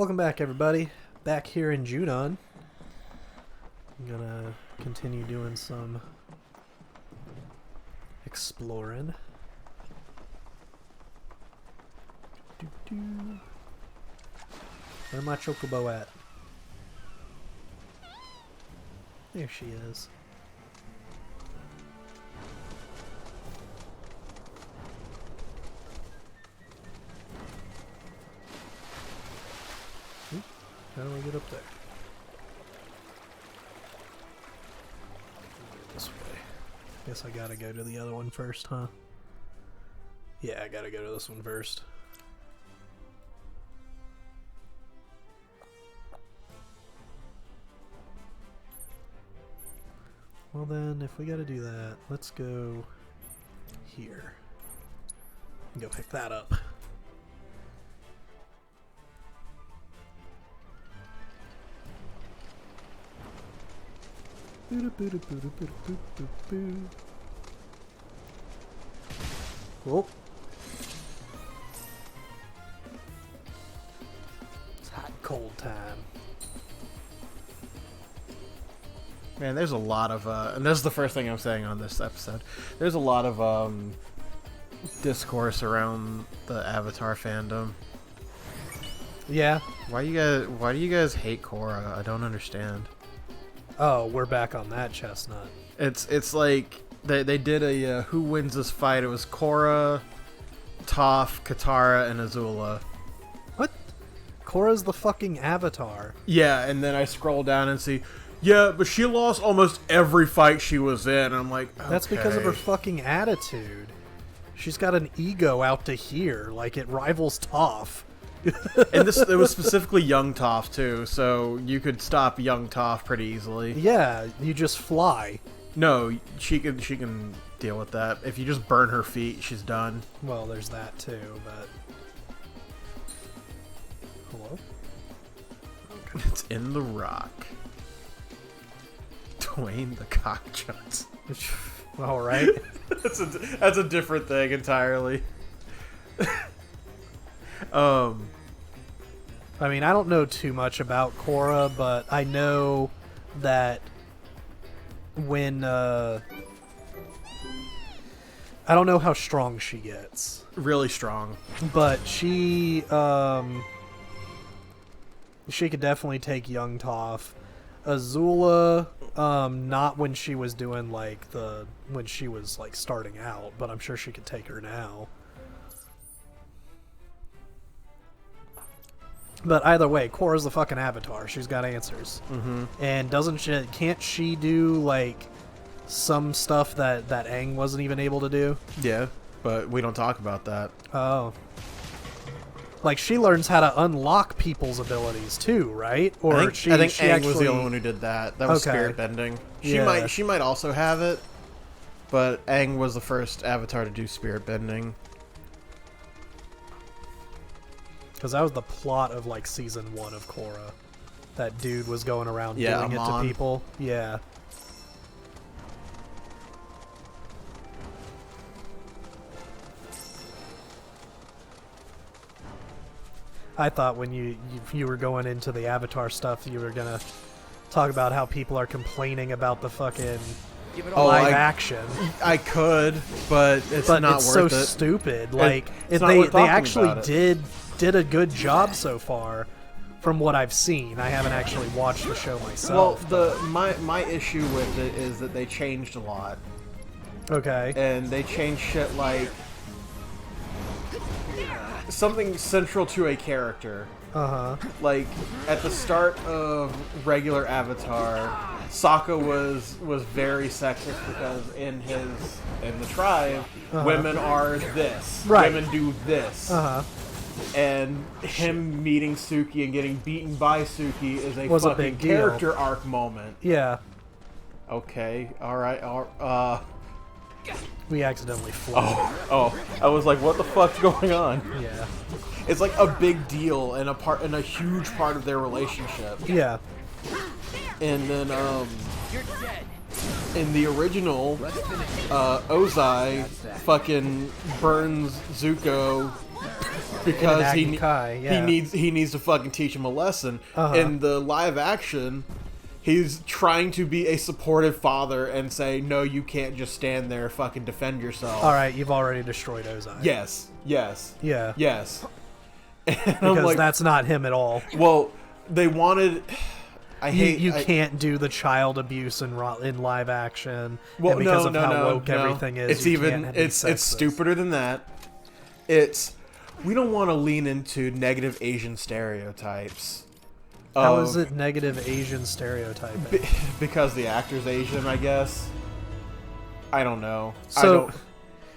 Welcome back, everybody. Back here in Junon. I'm gonna continue doing some exploring. Where's my chocobo at? There she is. How do I get up there? This way. Guess I gotta go to the other one first, huh? Yeah, I gotta go to this one first. Well then, if we gotta do that, let's go here. Go pick that up. Whoa. It's hot and cold time. Man, there's a lot of, and this is the first thing I'm saying on this episode, there's a lot of, discourse around the Avatar fandom. Yeah. Why do you guys hate Korra? I don't understand. Oh, we're back on that chestnut. It's like they did a who wins this fight. It was Korra, Toph, Katara, and Azula. What? Korra's the fucking Avatar. Yeah, and then I scroll down and see, yeah, but she lost almost every fight she was in. And I'm like, okay. That's because of her fucking attitude. She's got an ego out to here, like it rivals Toph. And it was specifically young Toph too, so you could stop young Toph pretty easily. Yeah, you just fly. No, she can deal with that. If you just burn her feet, she's done. Well, there's that too, but hello? Okay. It's in the rock. Dwayne the Cockchuts. All right. That's a different thing entirely. I mean, I don't know too much about Korra, but I know that when I don't know how strong she gets. Really strong. But she could definitely take young Toph. Azula, not when she was doing when she was like starting out, but I'm sure she could take her now. But either way, Korra's the fucking Avatar. She's got answers. Mm-hmm. And can't she do like some stuff that Aang wasn't even able to do? Yeah, but we don't talk about that. Oh. Like she learns how to unlock people's abilities too, right? Or I think Aang was the only one who did that. That was spirit bending. She might also have it, but Aang was the first Avatar to do spirit bending. Because that was the plot of like season 1 of Korra. That dude was going around doing Amon. it to people. Yeah. I thought when you were going into the Avatar stuff, you were gonna talk about how people are complaining about the fucking live action. I could, but it's not worth so it. Stupid. Like they they actually did a good job so far, from what I've seen. I haven't actually watched the show myself. Well, my issue with it is that they changed a lot. Okay. And they changed shit like something central to a character. Uh-huh. Like at the start of regular Avatar, Sokka was very sexist because in the tribe, women are this. Right. Women do this. Uh-huh. And him meeting Suki and getting beaten by Suki is a Was a fucking big deal. character arc moment. Yeah. Okay, alright, We accidentally flew. Oh, I was like, what the fuck's going on? Yeah. It's like a big deal and a huge part of their relationship. Yeah. And then, in the original, Ozai fucking burns Zuko because Agni Kai, yeah. he needs to fucking teach him a lesson. In the live action, he's trying to be a supportive father and say, no, you can't just stand there, fucking defend yourself. All right, you've already destroyed Ozai. Yes. Yeah. Yes. And Because like, that's not him at all. well, they wanted. You can't do the child abuse in live action. Well, and because of how no, woke everything is, It's it's stupider than that. We don't want to lean into negative Asian stereotypes. How is it negative Asian stereotyping? Because the actor's Asian, I guess. I don't know.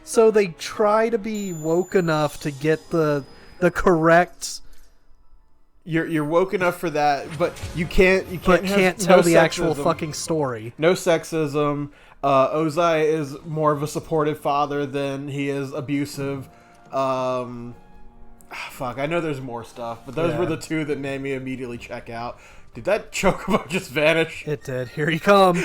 So they try to be woke enough to get the correct. You're woke enough for that, but you can't tell the actual fucking story. No sexism. Ozai is more of a supportive father than he is abusive. Fuck, I know there's more stuff, but those were the two that made me immediately check out. Did that chocobo just vanish? It did. Here you come.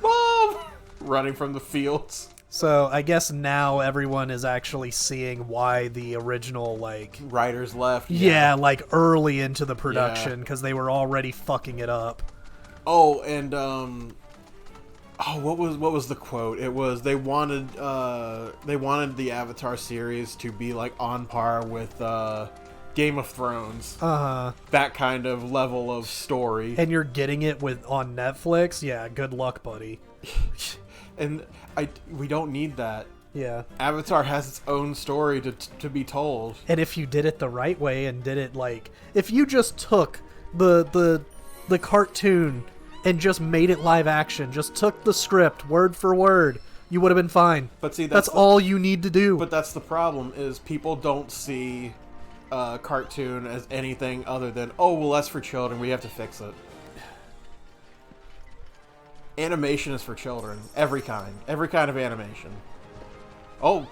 Mom! Running from the fields. So I guess now everyone is actually seeing why the original writers left. Yeah, like early into the production because they were already fucking it up. Oh, and what was the quote? It was they wanted the Avatar series to be like on par with Game of Thrones. That kind of level of story. And you're getting it on Netflix? Yeah, good luck, buddy. And we don't need that. Yeah. Avatar has its own story to be told. And if you did it the right way and did it if you just took the cartoon and just made it live action, just took the script word for word, you would have been fine. But see, that's all you need to do. But that's the problem, is people don't see cartoon as anything other than, oh, well, that's for children, we have to fix it. Animation is for children. Every kind of animation. Oh.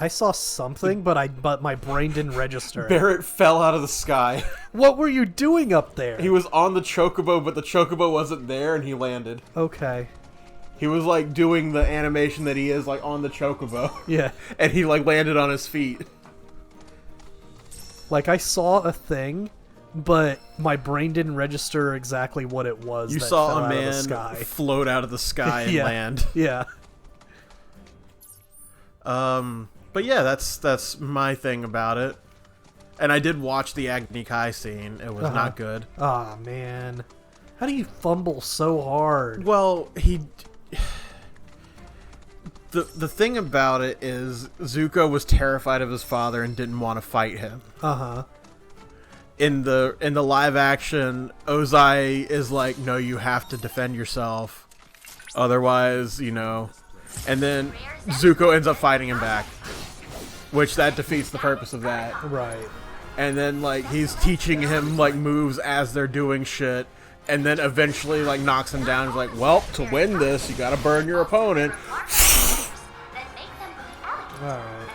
I saw something, but my brain didn't register. Barrett fell out of the sky. What were you doing up there? He was on the chocobo, but the chocobo wasn't there, and he landed. Okay. He was, doing the animation that he is, on the chocobo. Yeah. And he, landed on his feet. I saw a thing, but my brain didn't register exactly what it was. You that saw fell a out of the man sky. float out of the sky and land. Yeah. But yeah, that's my thing about it. And I did watch the Agni Kai scene. It was not good. Aw, man. How do you fumble so hard? Well, the thing about it is Zuko was terrified of his father and didn't want to fight him. In the live action, Ozai is like, no, you have to defend yourself. Otherwise, And then Zuko ends up fighting him back. Which that defeats the purpose of that. Right. And then, he's teaching him, moves as they're doing shit. And then eventually, knocks him down. He's like, well, to win this, you gotta burn your opponent. Alright.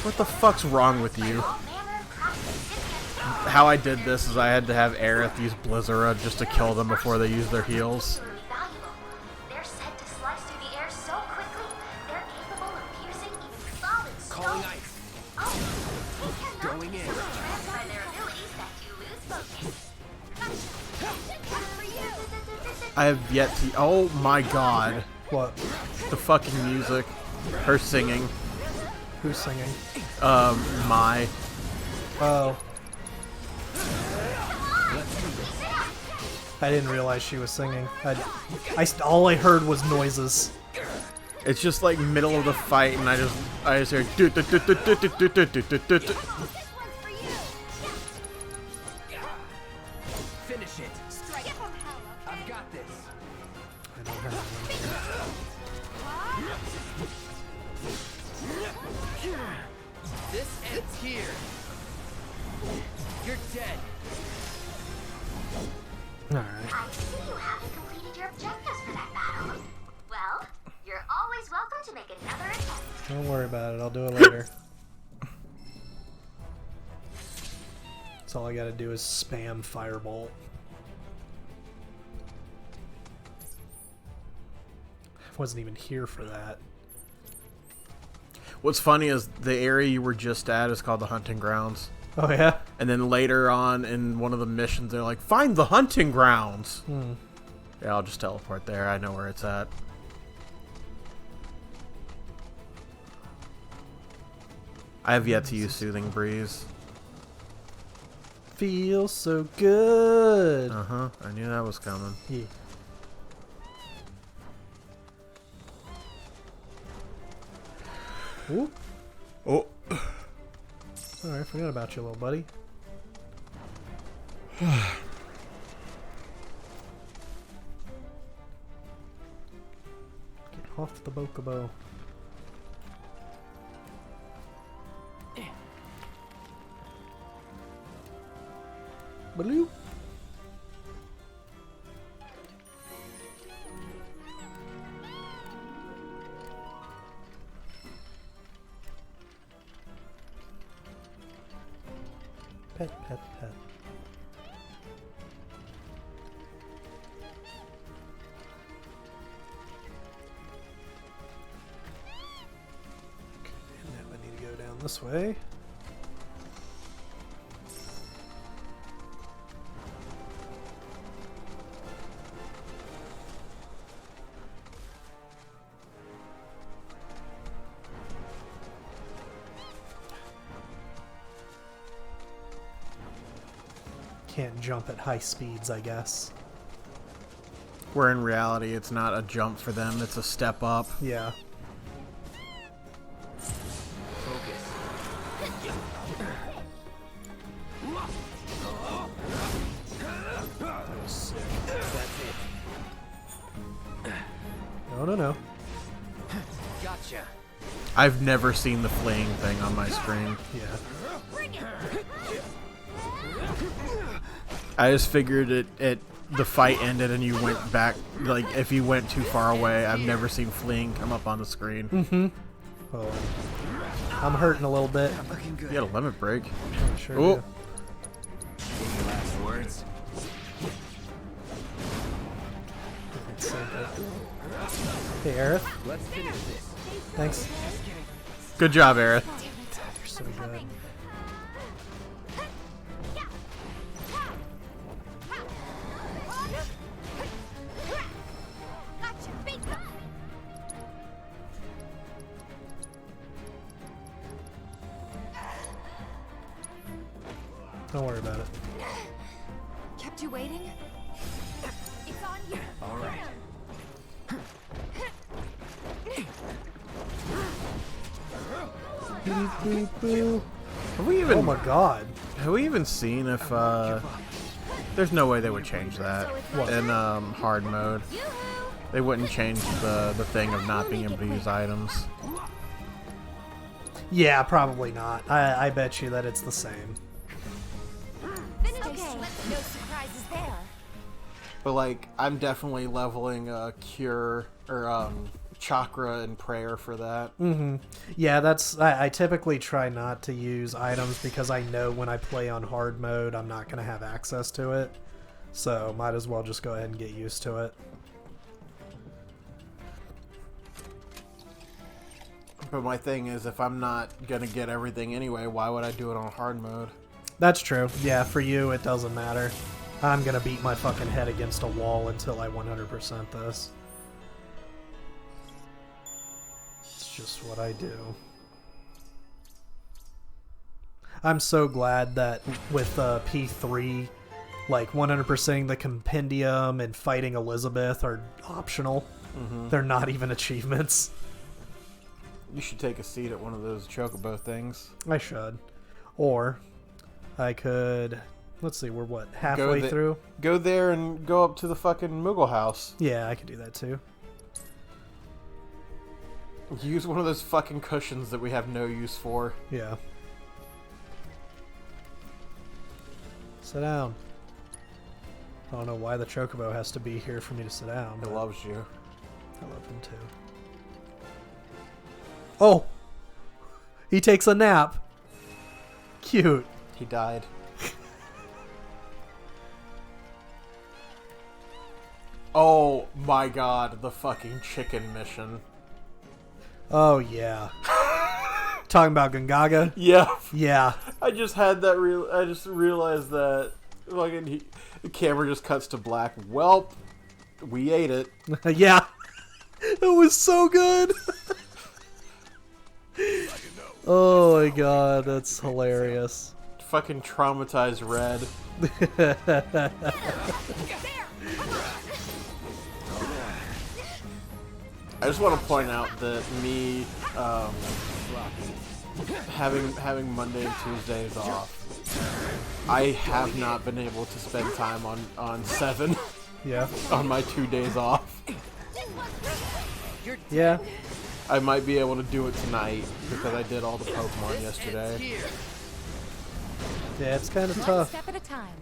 What the fuck's wrong with you? How I did this is I had to have Aerith use Blizzara just to kill them before they use their heals. I have yet to... Oh my god. What? The fucking music. Her singing. Who's singing? Mai. Oh. I didn't realize she was singing. All I heard was noises. It's just middle of the fight, and I just hear. Finish it. I've got this. I don't have This ends here. You're dead. Alright. I see you haven't completed your objectives for that battle. Well, you're always welcome to make another attempt. Don't worry about it. I'll do it later. That's all I gotta do is spam Firebolt. wasn't even here for that. What's funny is the area you were just at is called the hunting grounds. Oh, yeah? And then later on in one of the missions, they're like, find the hunting grounds. Yeah, I'll just teleport there. I know where it's at. I have yet to use Soothing Breeze. Feels so good. Uh-huh. I knew that was coming. Yeah. Ooh. Oh. Alright, forgot about you, little buddy. Get off the Bokobo. Baloo. Pet, pet, pet. Okay, now I need to go down this way. Can't jump at high speeds, I guess. Where in reality, it's not a jump for them, it's a step up. Yeah. That was sick. No, no, no. Gotcha. I've never seen the fleeing thing on my screen. Yeah. I just figured the fight ended and you went back, like, if you went too far away. I've never seen fleeing come up on the screen. Mm-hmm. Oh, I'm hurting a little bit. Looking good. You got a limit break. I sure Oh. do. Any last words? It's so good. Hey, Aerith. Let's finish this. Thanks. Good job, Aerith. You're so good. Don't worry about it. Kept you waiting? It's on you. All right. Have we even? Oh my god. Have we even seen if? There's no way they would change that in hard mode. They wouldn't change the thing of not being able to use items. Yeah, probably not. I bet you that it's the same. Okay, no surprises there. But like, I'm definitely leveling cure or chakra and prayer for that. Mm-hmm. Yeah, that's. I typically try not to use items because I know when I play on hard mode, I'm not going to have access to it. So might as well just go ahead and get used to it. But my thing is, if I'm not gonna get everything anyway, why would I do it on hard mode? That's true. Yeah, for you, it doesn't matter. I'm going to beat my fucking head against a wall until I 100% this. It's just what I do. I'm so glad that with P3, like 100%ing the compendium and fighting Elizabeth are optional. Mm-hmm. They're not even achievements. You should take a seat at one of those chocobo things. I should. Or I could... Let's see, we're what, halfway through? Go there and go up to the fucking Moogle house. Yeah, I could do that too. Use one of those fucking cushions that we have no use for. Yeah. Sit down. I don't know why the chocobo has to be here for me to sit down. It but loves you. I love him too. Oh! He takes a nap. Cute. He died. Oh my god, the fucking chicken mission. Oh, yeah. Talking about Gongaga? Yeah. Yeah. I just had that I just realized that fucking the camera just cuts to black. Welp, we ate it. Yeah. It was so good. Oh my god, that's hilarious. Fucking traumatized Red. I just want to point out that me having Monday and Tuesdays off, I have not been able to spend time on 7 Yeah. on my 2 days off. Yeah. I might be able to do it tonight because I did all the Pokemon yesterday. Yeah, it's kind of One tough. step at a time.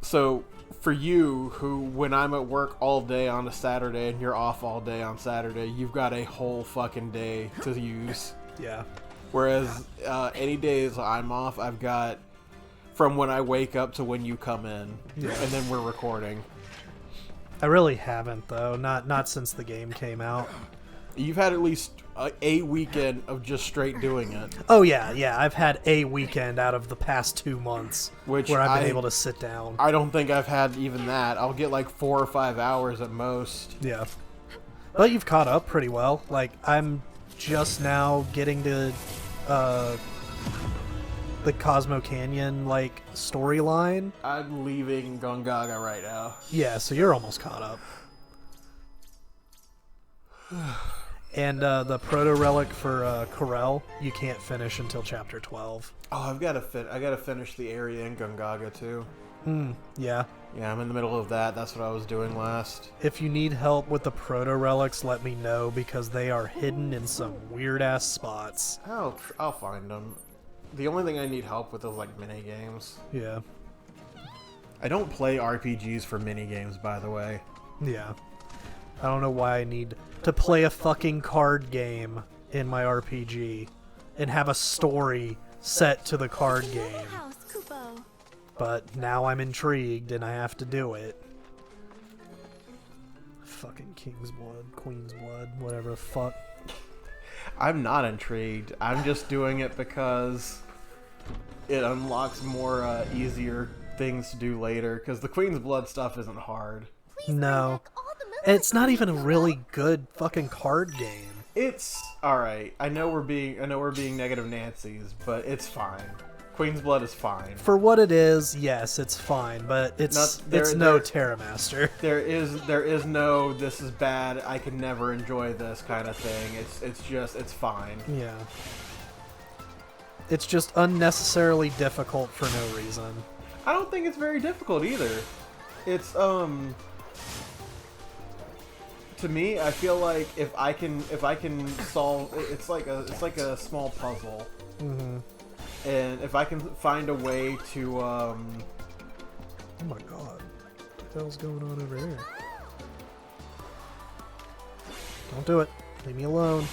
So, for you, who when I'm at work all day on a Saturday and you're off all day on Saturday, you've got a whole fucking day to use. Yeah. Whereas any days I'm off, I've got from when I wake up to when you come in, Yeah. and then we're recording. I really haven't, though. Not since the game came out. You've had at least a weekend of just straight doing it. Oh, yeah, yeah. I've had a weekend out of the past 2 months Which where I've been I- able to sit down. I don't think I've had even that. I'll get like 4 or 5 hours at most. Yeah. Well, you've caught up pretty well. Like, I'm just now getting to the Cosmo Canyon, like, storyline. I'm leaving Gongaga right now. Yeah, so you're almost caught up. And the proto relic for Corel, you can't finish until chapter 12. Oh, I gotta finish the area in Gongaga too. Yeah. Yeah, I'm in the middle of that. That's what I was doing last. If you need help with the proto relics, let me know because they are hidden in some weird ass spots. I'll find them. The only thing I need help with is like mini games. Yeah. I don't play RPGs for mini games, by the way. Yeah. I don't know why I need to play a fucking card game in my RPG and have a story set to the card game. House, Kupo. But now I'm intrigued and I have to do it. Fucking King's Blood, Queen's Blood, whatever the fuck. I'm not intrigued. I'm just doing it because it unlocks more easier things to do later. Because the Queen's Blood stuff isn't hard. No. And it's not even a really good fucking card game. It's alright. I know we're being negative Nancy's, but it's fine. Queen's Blood is fine. For what it is, yes, it's fine, but it's no Terramaster. There is no this is bad, I can never enjoy this kind of thing. It's fine. Yeah. It's just unnecessarily difficult for no reason. I don't think it's very difficult either. It's to me, I feel like if I can solve it's like a small puzzle. Mm-hmm. And if I can find a way to Oh my god. What the hell's going on over here? Don't do it. Leave me alone.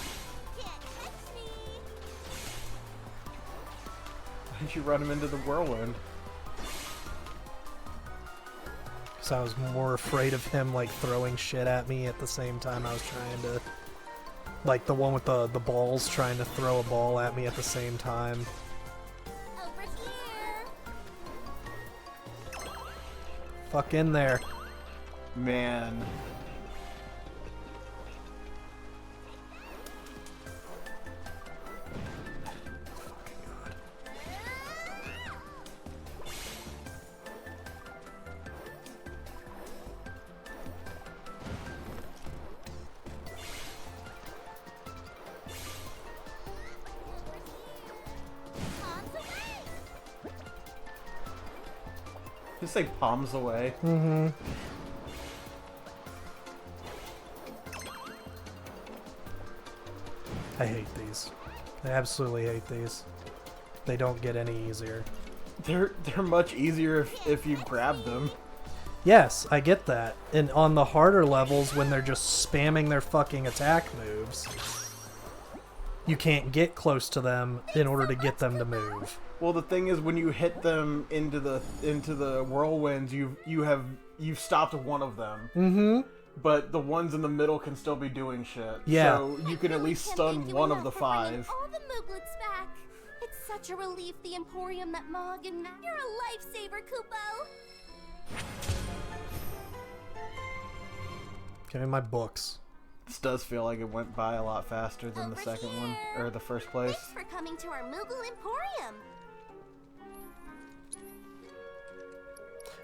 why didn't you run him into the whirlwind? Because I was more afraid of him, like, throwing shit at me at the same time I was trying to... Like, the one with the balls trying to throw a ball at me at the same time. Over here. Fuck in there. Man. You say palms away. Mm-hmm. I hate these. I absolutely hate these. They don't get any easier. They're much easier if you grab them. Yes, I get that. And on the harder levels, when they're just spamming their fucking attack moves, You can't get close to them in order to get them to move. Well, the thing is, when you hit them into the whirlwinds, you've stopped one of them. Mm-hmm. But the ones in the middle can still be doing shit. Yeah. So you can at least stun one of the 5. All the Mooglets back. It's such a relief the Emporium that Mog and Matt. You're a lifesaver, Kupo. Give me my books. This does feel like it went by a lot faster than the Over second one, here. or the first place. Thanks for coming to our Moogle Emporium.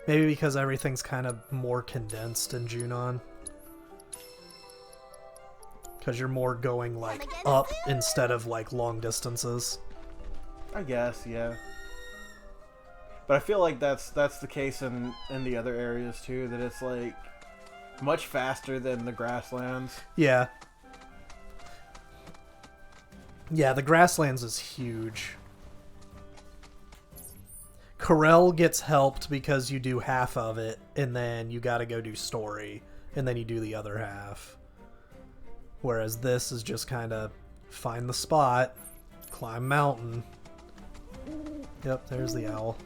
Maybe because everything's kind of more condensed in Junon. Because you're more going, like, up instead of, like, long distances. I guess, yeah. But I feel like that's the case in the other areas, too, that it's, like, much faster than the grasslands. Yeah. Yeah, the grasslands is huge. Corel gets helped because you do half of it, and then you gotta go do story, and then you do the other half. Whereas this is just kind of find the spot, climb mountain. Yep, there's the owl.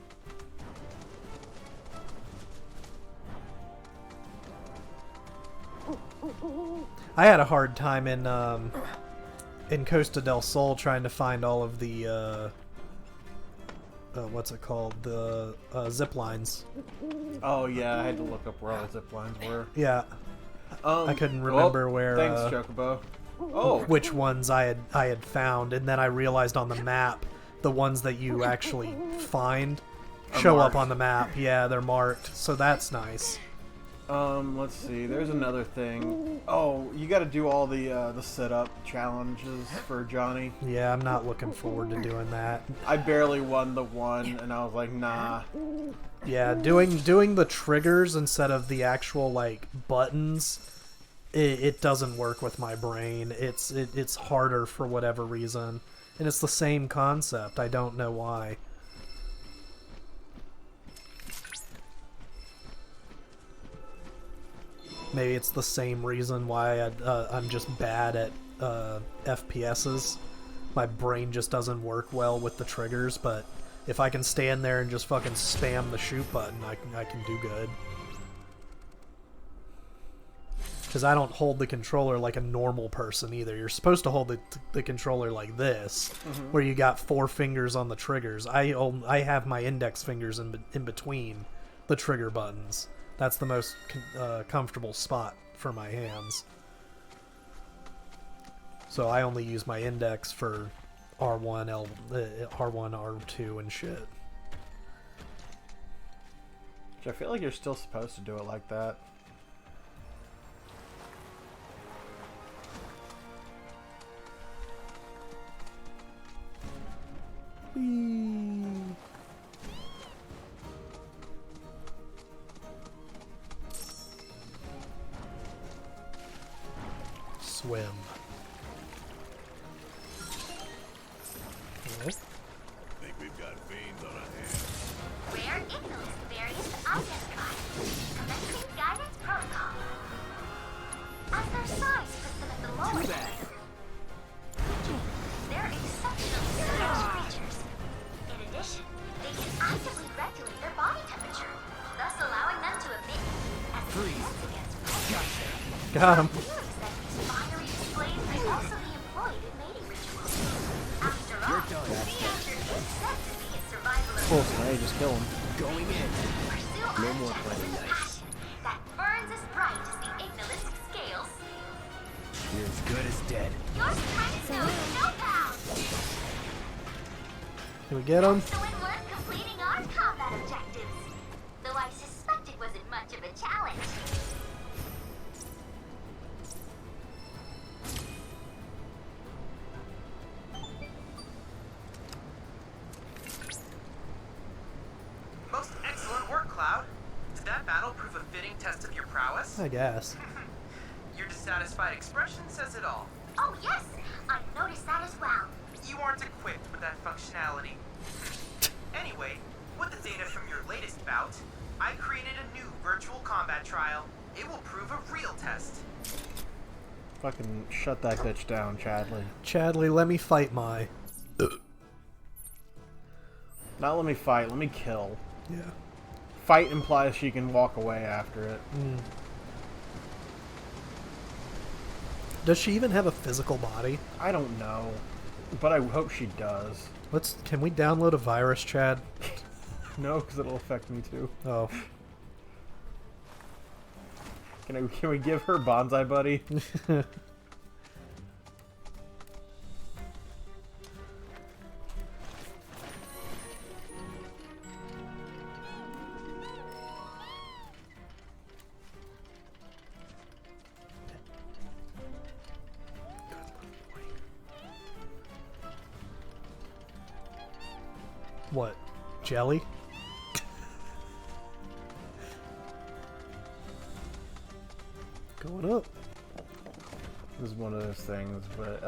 I had a hard time in Costa del Sol trying to find all of the what's it called, the zip lines. Oh yeah, I had to look up where all the zip lines were. Yeah, I couldn't remember where. Thanks, Chocobo. Oh, which ones I had found, and then I realized on the map the ones that you actually find show up on the map. Yeah, they're marked, so that's nice. Let's see. There's another thing. Oh, you got to do all the sit-up challenges for Johnny. Yeah, I'm not looking forward to doing that. I barely won the one, and I was like, nah. Yeah, doing the triggers instead of the actual like buttons, it doesn't work with my brain. It's harder for whatever reason, and it's the same concept. I don't know why. Maybe it's the same reason why I'm just bad at FPSs. My brain just doesn't work well with the triggers, but if I can stand there and just fucking spam the shoot button, I can do good. Because I don't hold the controller like a normal person either. You're supposed to hold the controller like this, where you got 4 fingers on the triggers. I have my index fingers in between the trigger buttons. That's the most comfortable spot for my hands. So I only use my index for R1, R1, R2, and shit. Which I feel like you're still supposed to do it like that. Whee. Swim. Nope. Think we've got fiends on our hands. Rare ignorance variants identified. Commencing guidance protocol. As their size puts them at the lower end. They're exceptionally strange creatures. In addition, they can actively regulate their body temperature, thus allowing them to emit as a defense against predators. Got him. Feelings that these binary displays may also be employed in mating rituals. After all, nature is said to be a survival of Cool, so now you just kill him. Going in. pursue No more objects playing with nice. passion that burns as bright as the ignalis scales. You're as good as dead. Your strength knows no bounds. Can we get him? Excellent work completing our combat objectives. Though I suspect it wasn't much of a challenge. Most excellent work, Cloud. Did that battle prove a fitting test of your prowess? I guess. Your dissatisfied expression says it all. Oh yes, I noticed that as well. You aren't equipped with that functionality. Anyway, with the data from your latest bout, I created a new virtual combat trial. It will prove a real test. Fucking shut that bitch down, Chadley. Chadley, let me fight my. Not let me fight, let me kill. Yeah. Fight implies she can walk away after it. Does she even have a physical body? I don't know, but I hope she does. Can we download a virus, Chad? No, because it'll affect me too. Oh. Can we give her Bonsai Buddy? What? Jelly? Going up. This is one of those things, but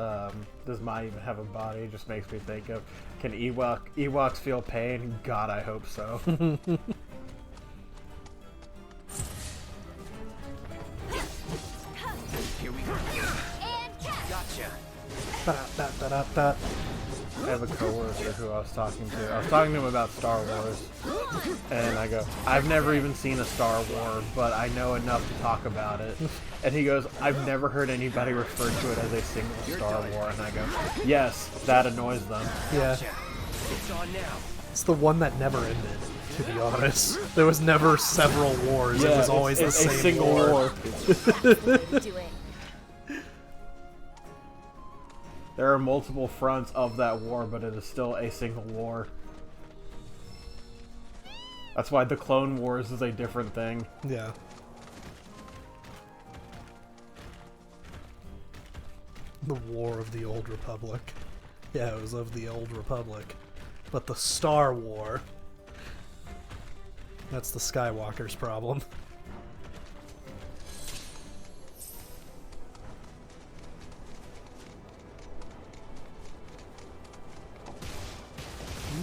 does Ma even have a body? It just makes me think of, can Ewoks feel pain? God, I hope so. Here we go. Gotcha. Ba-da-ba-da-ba-da. I have a coworker who I was talking to. I was talking to him about Star Wars, and I go, I've never even seen a Star War, but I know enough to talk about it. And he goes, I've never heard anybody refer to it as a single Star War. And I go, yes, that annoys them. Yeah. It's on now. It's the one that never ended, to be honest. There was never several wars. It was always the same single war. Doing. There are multiple fronts of that war, but it is still a single war. That's why the Clone Wars is a different thing. Yeah. The War of the Old Republic. Yeah, it was of the Old Republic. But the Star War... That's the Skywalker's problem.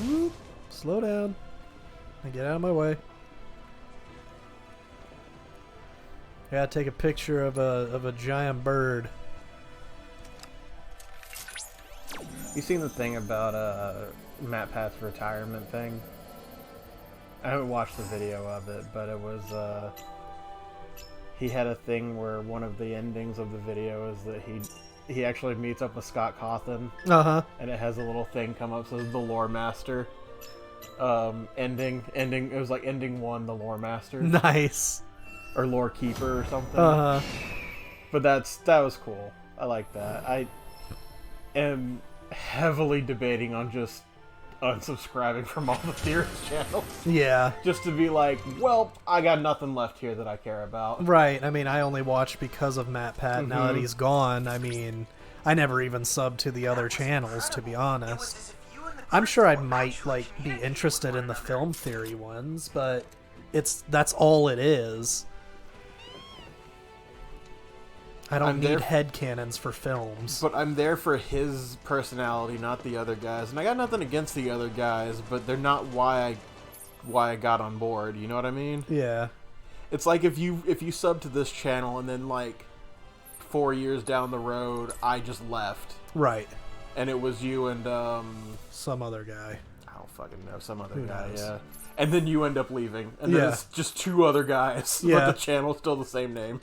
Whoop. Slow down. And get out of my way. I gotta take a picture of a giant bird. You seen the thing about Matpat's retirement thing? I haven't watched the video of it, but it was he had a thing where one of the endings of the video is that he actually meets up with Scott Cawthon. And it has a little thing come up says the Lore Master. Ending. It was like ending 1, the Lore Master. Nice. Or Lore Keeper or something. But that was cool. I like that. I am heavily debating on just unsubscribing from all the Theorist channels. Yeah. Just to be like, well, I got nothing left here that I care about. Right. I mean, I only watch because of Matpat. Now that he's gone, I mean, I never even subbed to the other channels, to be honest. I'm sure I might, like, be interested in the film theory ones, but that's all it is. I don't need headcanons for films. But I'm there for his personality, not the other guys. And I got nothing against the other guys, but they're not why I got on board. You know what I mean? Yeah. It's like if you sub to this channel and then like 4 years down the road, I just left. Right. And it was you and some other guy. I don't fucking know, some other Who guy. knows? Yeah. And then you end up leaving, and then it's just 2 other guys, Yeah. but the channel's still the same name.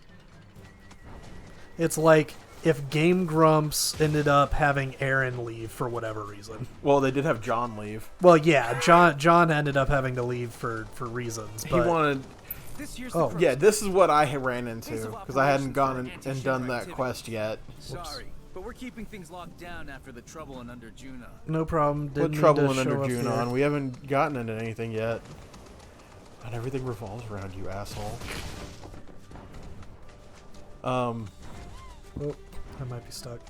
It's like if Game Grumps ended up having Aaron leave for whatever reason. Well, they did have John leave. Well, yeah, John ended up having to leave for reasons. But He wanted. This year's Oh. the Yeah, this is what I ran into because I hadn't gone and done that quest yet. Sorry, but we're keeping things locked down after the trouble in Under Juno. no problem. What Didn't need trouble to in show Under up June here. on? We haven't gotten into anything yet. And everything revolves around you, asshole. Oh, I might be stuck.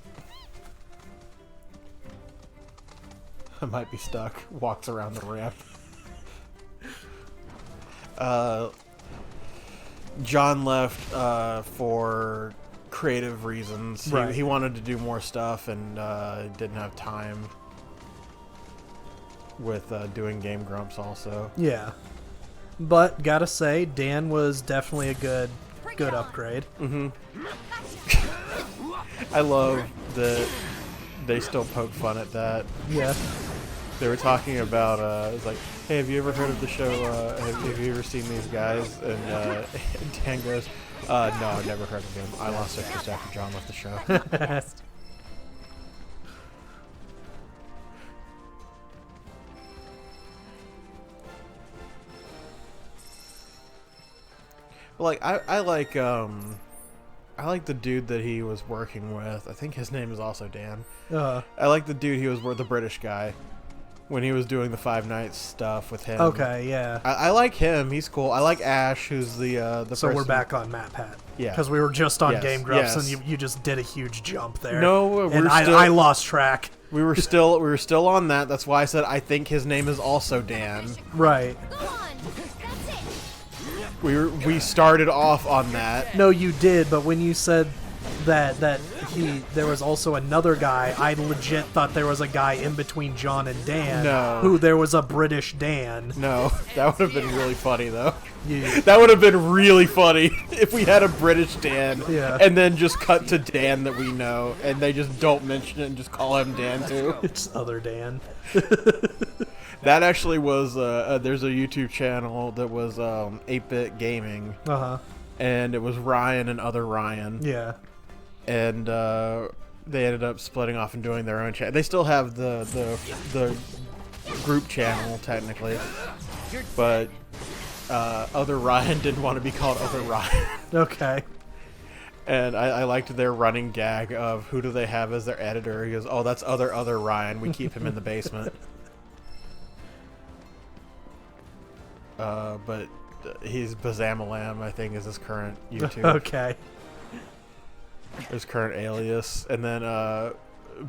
I might be stuck. Walks around the ramp. John left for creative reasons. Right. He wanted to do more stuff and didn't have time with doing Game Grumps also. Yeah, but gotta say, Dan was definitely a good upgrade. I love that they still poke fun at that. Yeah. They were talking about, it's like, hey, have you ever heard of the show, have you ever seen these guys? And Dan goes, no, I've never heard of him. I lost interest after John left the show. Like, I like the dude that he was working with. I think his name is also Dan. I like the dude he was with, the British guy, when he was doing the Five Nights stuff with him. Okay, yeah. I like him. He's cool. I like Ash, who's the So person. we're back on Matpat. Yeah. Because we were just on Yes, Game Grumps, yes. and you just did a huge jump there. No, and I lost track. We were still on that. That's why I said I think his name is also Dan. Right. Go on. That's it. We started off on that. No, you did, but when you said that there was also another guy, I legit thought there was a guy in between John and Dan. No. Who there was a British Dan. No, that would have been really funny though. Yeah. That would have been really funny if we had a British Dan, Yeah. and then just cut to Dan that we know, and they just don't mention it and just call him Dan too. It's other Dan. That actually was there's a YouTube channel that was 8-Bit Gaming, and it was Ryan and other Ryan. Yeah. And they ended up splitting off and doing their own channel. They still have the group channel technically, but other Ryan didn't want to be called other Ryan. Okay. And I liked their running gag of who do they have as their editor. He goes, "Oh, that's other Ryan. We keep him in the basement." But he's Bazamalam, I think, is his current YouTube. Okay. His current alias. And then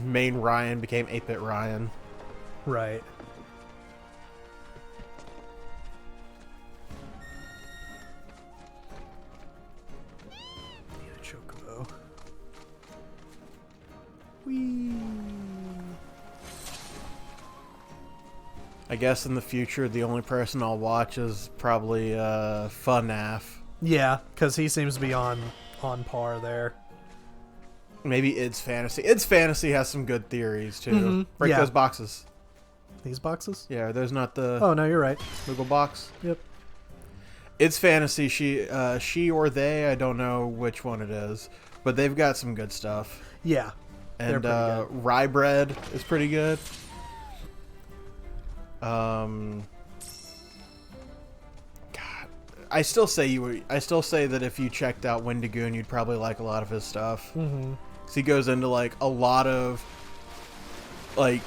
main Ryan became 8-Bit Ryan. Right. Need a chocobo. Whee! I guess in the future, the only person I'll watch is probably FNAF. Yeah, because he seems to be on par there. Maybe Id's Fantasy. Id's Fantasy has some good theories, too. Break yeah. those boxes. These boxes? Yeah, there's not the Oh, no, you're right. little box. Yep. Id's Fantasy, she or they, I don't know which one it is, but they've got some good stuff. Yeah. And they're pretty good. Rye Bread is pretty good. God, I still say that if you checked out Wendigoon, you'd probably like a lot of his stuff. Mm-hmm. 'Cause he goes into like a lot of like,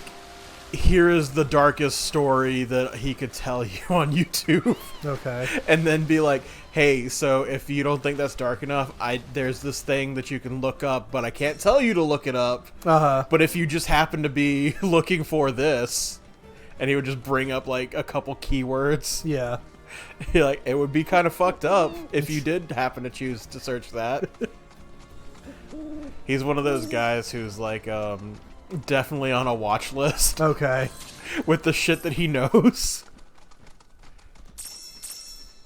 here is the darkest story that he could tell you on YouTube. Okay. And then be like, hey, so if you don't think that's dark enough, there's this thing that you can look up, but I can't tell you to look it up. But if you just happen to be looking for this, and he would just bring up like a couple keywords. Yeah. Like, it would be kind of fucked up if you did happen to choose to search that. He's one of those guys who's like definitely on a watch list. Okay. With the shit that he knows.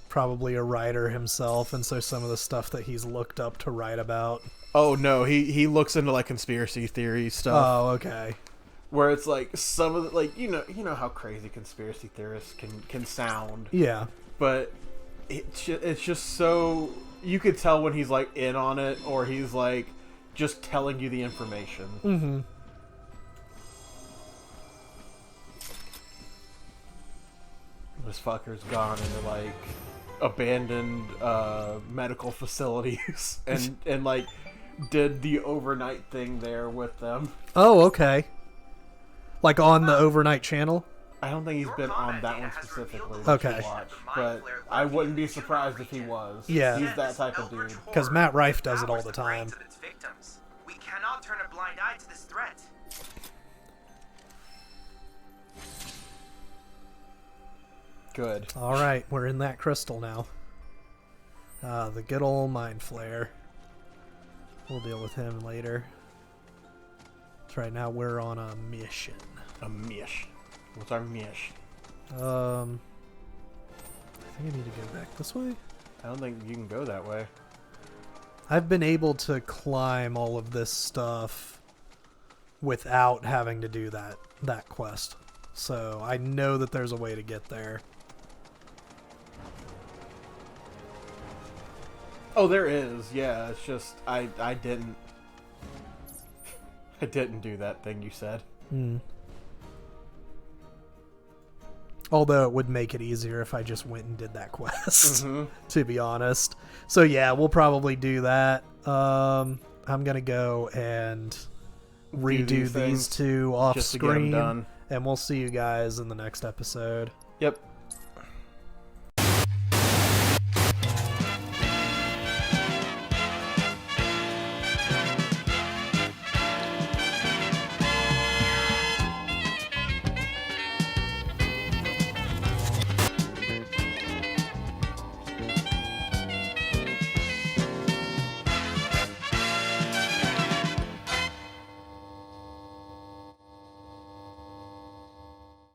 Probably a writer himself, and so some of the stuff that he's looked up to write about. Oh no, he looks into like conspiracy theory stuff. Oh, okay. Where it's like some of the, like, you know how crazy conspiracy theorists can sound. Yeah. But it's just so, you could tell when he's like in on it, or he's like just telling you the information. Mm-hmm. This fucker's gone into like abandoned medical facilities and like did the overnight thing there with them. Oh, okay. Like on the overnight channel? I don't think he's been on that one specifically. Okay. But I wouldn't be surprised if he was. Yeah. He's that type of dude. Because Matt Rife does it all the time. We cannot turn a blind eye to this threat. Good. Alright, we're in that crystal now. The good old Mind Flayer. We'll deal with him later. So right now we're on a mission. A mission. What's our mission? I think I need to go back this way. I don't think you can go that way. I've been able to climb all of this stuff without having to do that quest. So I know that there's a way to get there. Oh, there is. Yeah, it's just I didn't do that thing you said. Although it would make it easier if I just went and did that quest, to be honest. So yeah, we'll probably do that. I'm gonna go and redo these two off just to get 'em screen, done. and we'll see you guys in the next episode. Yep.